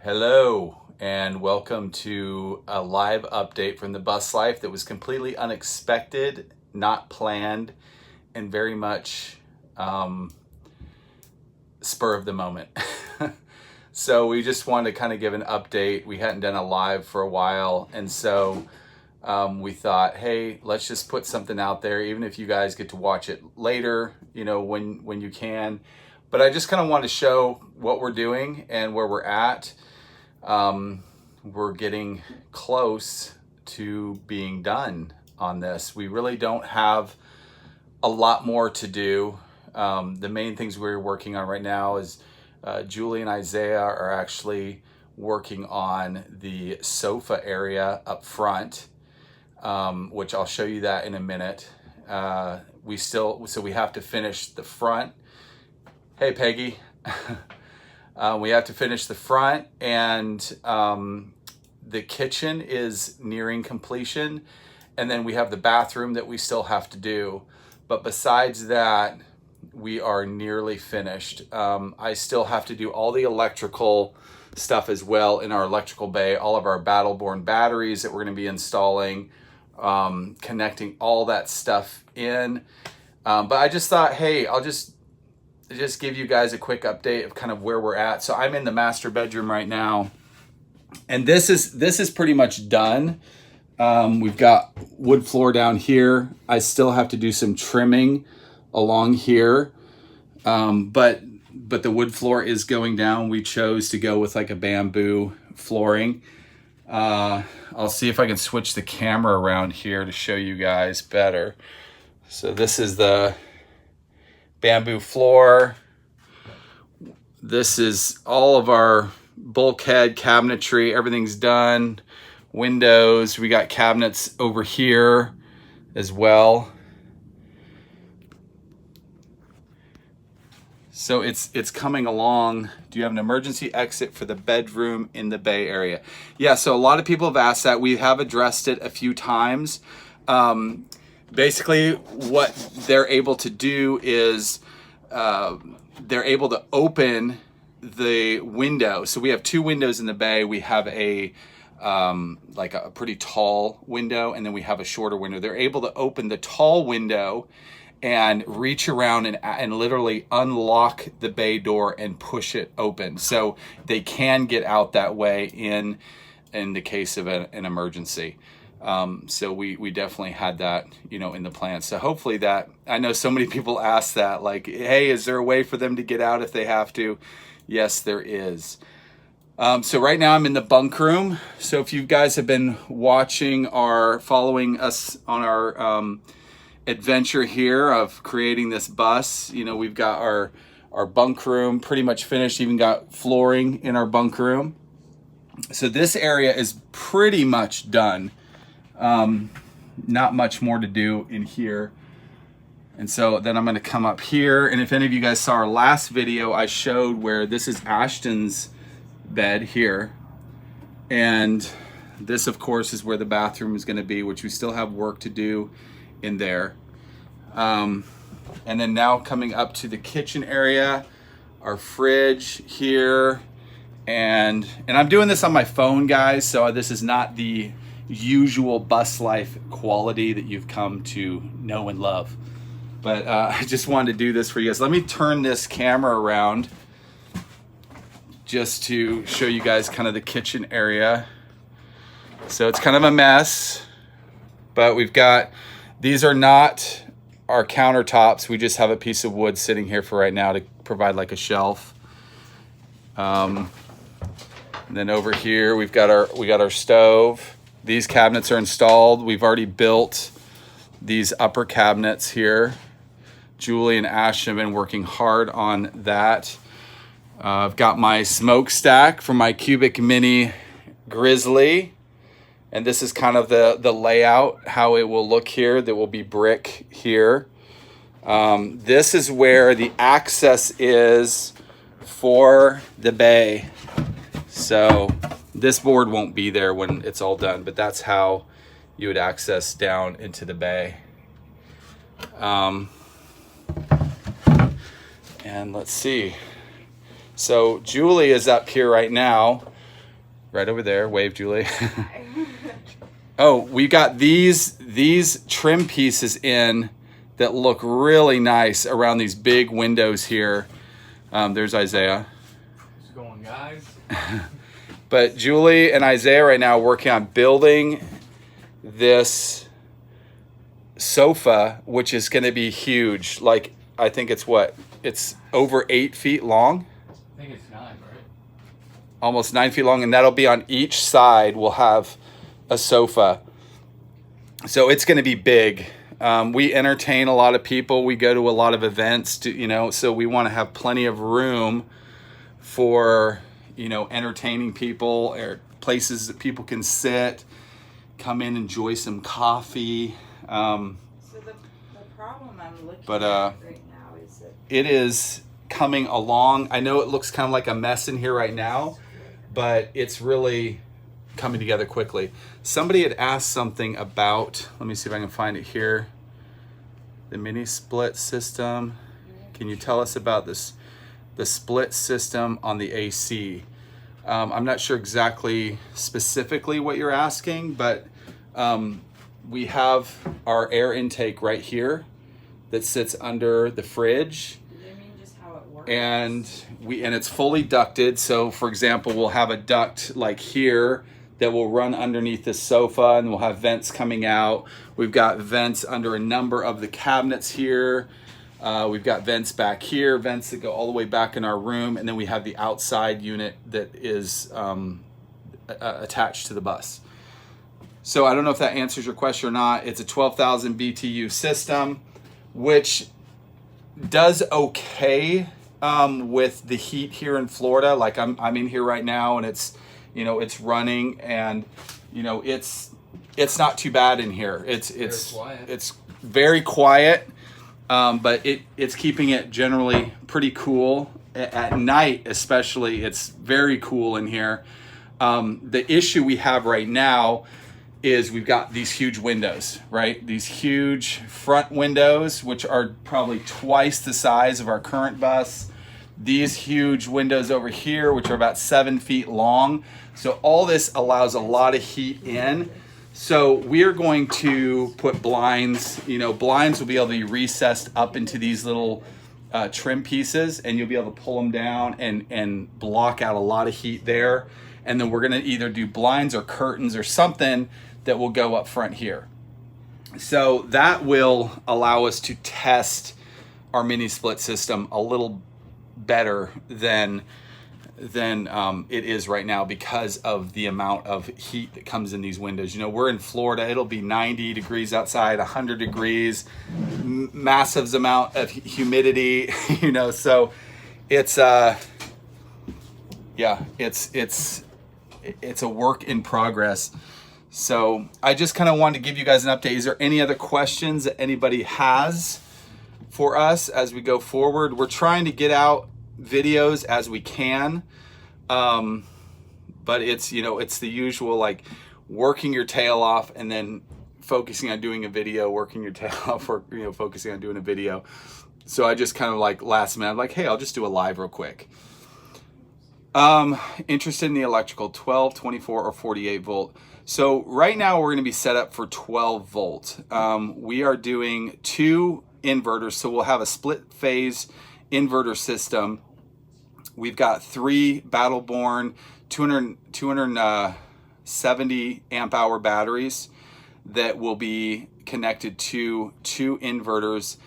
Hello and welcome to a live update from the bus life that was completely unexpected, not planned, and very much spur of the moment. So we just wanted to kind of give an update. We hadn't done a live for a while, and so we thought, hey, let's just put something out there, even if you guys get to watch it later, when you can. But I just kind of want to show what we're doing and where we're at. We're getting close to being done on this. We really don't have a lot more to do. The main things we're working on right now is Julie and Isaiah are actually working on the sofa area up front, which I'll show you that in a minute. So we have to finish the front. Hey, Peggy. We have to finish the front, and the kitchen is nearing completion, and then we have the bathroom that we still have to do. But besides that, we are nearly finished. I still have to do all the electrical stuff as well in our electrical bay, all of our Battle-Born batteries that we're going to be installing, connecting all that stuff in. But I just thought, hey, I'll just give you guys a quick update of kind of where we're at. So I'm in the master bedroom right now, and this is pretty much done. We've got wood floor down here. I still have to do some trimming along here, but the wood floor is going down. We chose to go with like a bamboo flooring. I'll see if I can switch the camera around here to show you guys better. So this is the bamboo floor. This is all of our bulkhead cabinetry. Everything's done. Windows. We got cabinets over here as well. So it's coming along. Do you have an emergency exit for the bedroom in the bay area? Yeah, so a lot of people have asked that. We have addressed it a few times. Basically, what they're able to do is they're able to open the window. So we have two windows in the bay. We have a like a pretty tall window, and then we have a shorter window. They're able to open the tall window and reach around and literally unlock the bay door and push it open. So they can get out that way in the case of an emergency. So we definitely had that, in the plan. So hopefully that, I know so many people ask that, like, hey, is there a way for them to get out if they have to? Yes, there is. So right now I'm in the bunk room. So if you guys have been following us on our adventure here of creating this bus, we've got our bunk room pretty much finished, even got flooring in our bunk room. So this area is pretty much done. Not much more to do in here. And so then I'm going to come up here, and if any of you guys saw our last video, I showed where this is Ashton's bed here, and this of course is where the bathroom is going to be, which we still have work to do in there. And then now coming up to the kitchen area, our fridge here, and I'm doing this on my phone, guys, so this is not the usual bus life quality that you've come to know and love, but I just wanted to do this for you guys. Let me turn this camera around just to show you guys kind of the kitchen area. So it's kind of a mess, but these are not our countertops. We just have a piece of wood sitting here for right now to provide like a shelf. And then over here we got our stove. These cabinets are installed. We've already built these upper cabinets here. Julie and Ash have been working hard on that. I've got my smokestack for my Cubic Mini Grizzly. And this is kind of the layout, how it will look here. There will be brick here. This is where the access is for the bay. So this board won't be there when it's all done, but that's how you would access down into the bay. And let's see. So Julie is up here right now right over there. Wave, Julie. Oh, we got these trim pieces in that look really nice around these big windows here. There's Isaiah. What's going, guys? But Julie and Isaiah right now are working on building this sofa, which is going to be huge. Like, I think it's what? It's over 8 feet long. I think it's 9, right? Almost 9 feet long, and that'll be on each side. We'll have a sofa. So it's going to be big. We entertain a lot of people. We go to a lot of events, so we want to have plenty of room for, entertaining people, or places that people can sit, come in, enjoy some coffee. So the problem I'm looking at right now is that it is coming along. I know it looks kind of like a mess in here right now, but it's really coming together quickly. Somebody had asked something about, let me see if I can find it here, the mini split system. Can you tell us about this, the split system on the AC? I'm not sure exactly specifically what you're asking, but we have our air intake right here that sits under the fridge. I mean just how it works. And it's fully ducted. So for example, we'll have a duct like here that will run underneath the sofa, and we'll have vents coming out. We've got vents under a number of the cabinets here. We've got vents back here, vents that go all the way back in our room, and then we have the outside unit that is attached to the bus. So I don't know if that answers your question or not. It's a 12,000 BTU system, which does okay with the heat here in Florida. Like I'm in here right now, and it's running, and it's not too bad in here. It's very quiet, but it's keeping it generally pretty cool at night, especially. It's very cool in here. The issue we have right now is we've got these huge windows, right? These huge front windows, which are probably twice the size of our current bus. These huge windows over here, which are about 7 feet long. So all this allows a lot of heat in. So we're going to put blinds. Blinds will be able to be recessed up into these little trim pieces, and you'll be able to pull them down and block out a lot of heat there. And then we're gonna either do blinds or curtains or something that will go up front here. So that will allow us to test our mini split system a little better than it is right now, because of the amount of heat that comes in these windows. We're in Florida. It'll be 90 degrees outside, 100 degrees, massive amount of humidity, so it's it's a work in progress. So I just kind of wanted to give you guys an update. Is there any other questions that anybody has for us as we go forward? We're trying to get out videos as we can, but it's it's the usual, like, working your tail off and then focusing on doing a video, working your tail off, or focusing on doing a video. So I just kind of, like, last minute, like, hey, I'll just do a live real quick. Interested in the electrical, 12, 24, or 48 volt. So right now we're going to be set up for 12 volt. We are doing 2 inverters, so we'll have a split phase inverter system. We've got 3 Battleborn 270 amp hour batteries that will be connected to 2 inverters,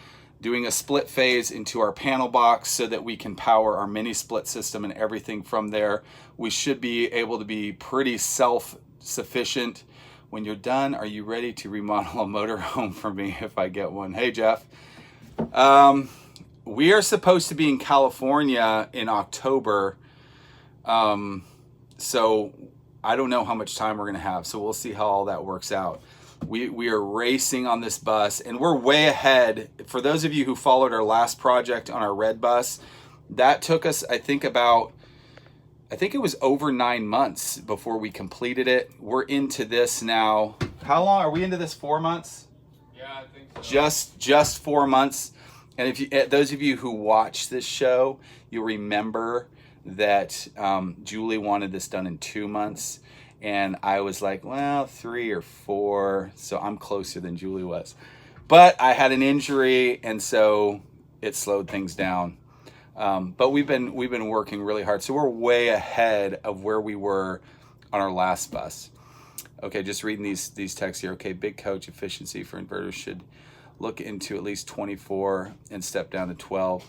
doing a split phase into our panel box so that we can power our mini split system and everything from there. We should be able to be pretty self-sufficient. When you're done, are you ready to remodel a motorhome for me if I get one? Hey, Jeff. We are supposed to be in California in October. So I don't know how much time we're going to have. So we'll see how all that works out. We are racing on this bus, and we're way ahead. For those of you who followed our last project on our red bus, that took us, I think it was over 9 months before we completed it. We're into this now. How long are we into this? 4 months? Yeah, I think so. Just 4 months. And if those of you who watch this show, you'll remember that Julie wanted this done in 2 months. And I was like, well, 3 or 4. So I'm closer than Julie was. But I had an injury, and so it slowed things down. But we've been working really hard. So we're way ahead of where we were on our last bus. Okay, just reading these texts here. Okay, big coach efficiency for inverters should look into at least 24 and step down to 12.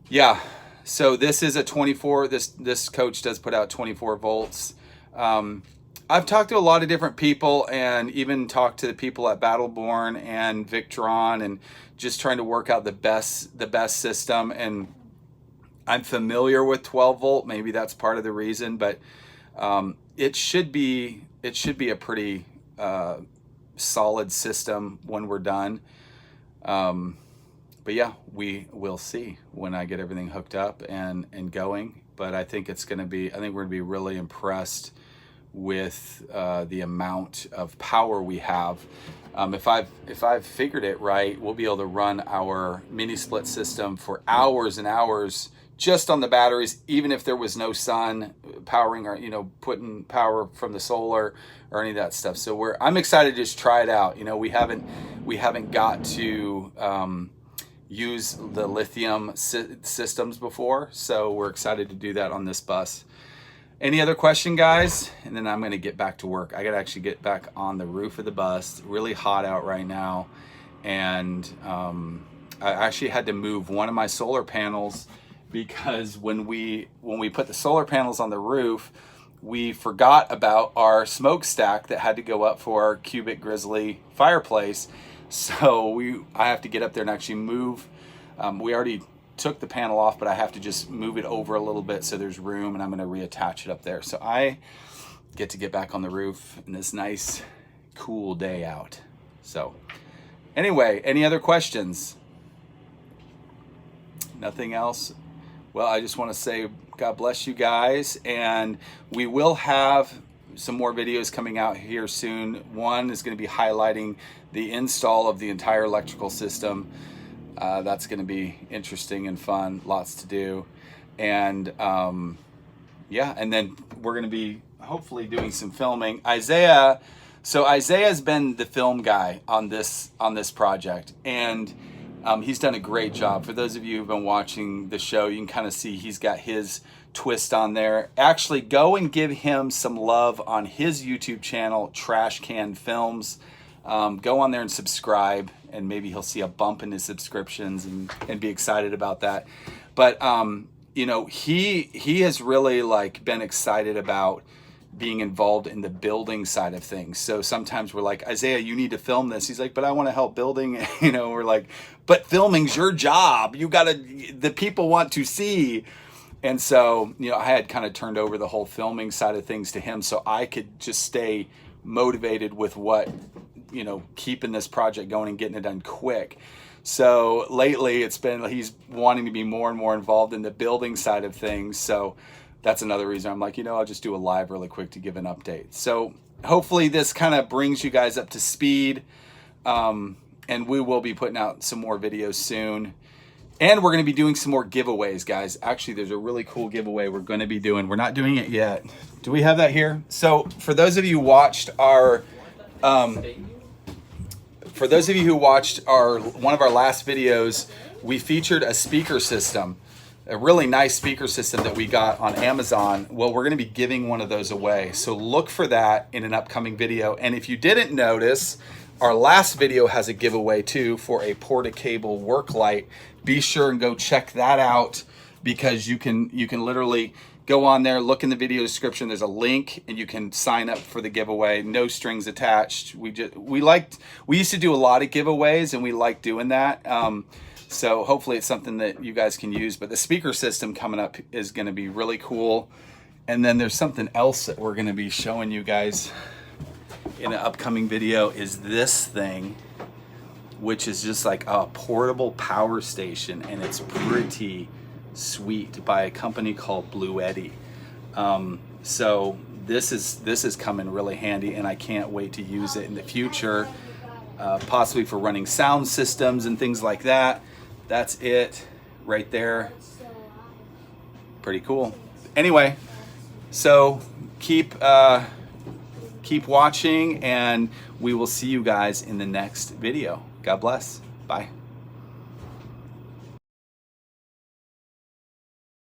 Yeah, so this is a 24. This coach does put out 24 volts. I've talked to a lot of different people, and even talked to the people at Battleborn and Victron, and just trying to work out the best system. And I'm familiar with 12 volt. Maybe that's part of the reason, but it should be a pretty solid system when we're done. But yeah, we will see when I get everything hooked up and going. But I think we're gonna be really impressed with the amount of power we have. If I've figured it right, we'll be able to run our mini split system for hours and hours just on the batteries, even if there was no sun powering, or putting power from the solar or any of that stuff. So I'm excited to just try it out. We haven't got to use the lithium systems before, so we're excited to do that on this bus. Any other question, guys? And then I'm going to get back to work. I got to actually get back on the roof of the bus. It's really hot out right now, and I actually had to move one of my solar panels, because when we put the solar panels on the roof, we forgot about our smokestack that had to go up for our Cubic Grizzly fireplace. So I have to get up there and actually move. We already took the panel off, but I have to just move it over a little bit so there's room, and I'm going to reattach it up there. So I get back on the roof in this nice, cool day out. So anyway, any other questions? Nothing else? Well, I just want to say God bless you guys, and we will have some more videos coming out here soon. One is going to be highlighting the install of the entire electrical system. That's going to be interesting and fun, lots to do. And yeah, and then we're going to be hopefully doing some filming. Isaiah's been the film guy on this project, and he's done a great job. For those of you who've been watching the show, you can kind of see he's got his twist on there. Actually, go and give him some love on his YouTube channel, Trash Can Films. Go on there and subscribe, and maybe he'll see a bump in his subscriptions and be excited about that. But he has really been excited about being involved in the building side of things. So sometimes we're like, Isaiah, you need to film this. He's like, but I want to help building. We're like, but filming's your job. The people want to see. And so, I had kind of turned over the whole filming side of things to him, so I could just stay motivated with keeping this project going and getting it done quick. So lately he's wanting to be more and more involved in the building side of things. So that's another reason I'm like, I'll just do a live really quick to give an update. So hopefully this kind of brings you guys up to speed. And we will be putting out some more videos soon. And we're going to be doing some more giveaways, guys. Actually, there's a really cool giveaway we're going to be doing. We're not doing it yet. Do we have that here? So for those of you who watched one of our last videos, we featured a speaker system, a really nice speaker system that we got on Amazon. Well, we're going to be giving one of those away. So look for that in an upcoming video. And if you didn't notice, our last video has a giveaway too for a Porta-Cable work light. Be sure and go check that out, because you can literally go on there, look in the video description. There's a link, and you can sign up for the giveaway. No strings attached. We used to do a lot of giveaways, and we like doing that. So hopefully it's something that you guys can use. But the speaker system coming up is going to be really cool. And then there's something else that we're going to be showing you guys in an upcoming video, is this thing, which is just like a portable power station, and it's pretty sweet, by a company called Bluetti. So this is coming really handy, and I can't wait to use it in the future, possibly for running sound systems and things like that. That's it right there. Pretty cool. Anyway, so keep watching, and we will see you guys in the next video. God bless. Bye.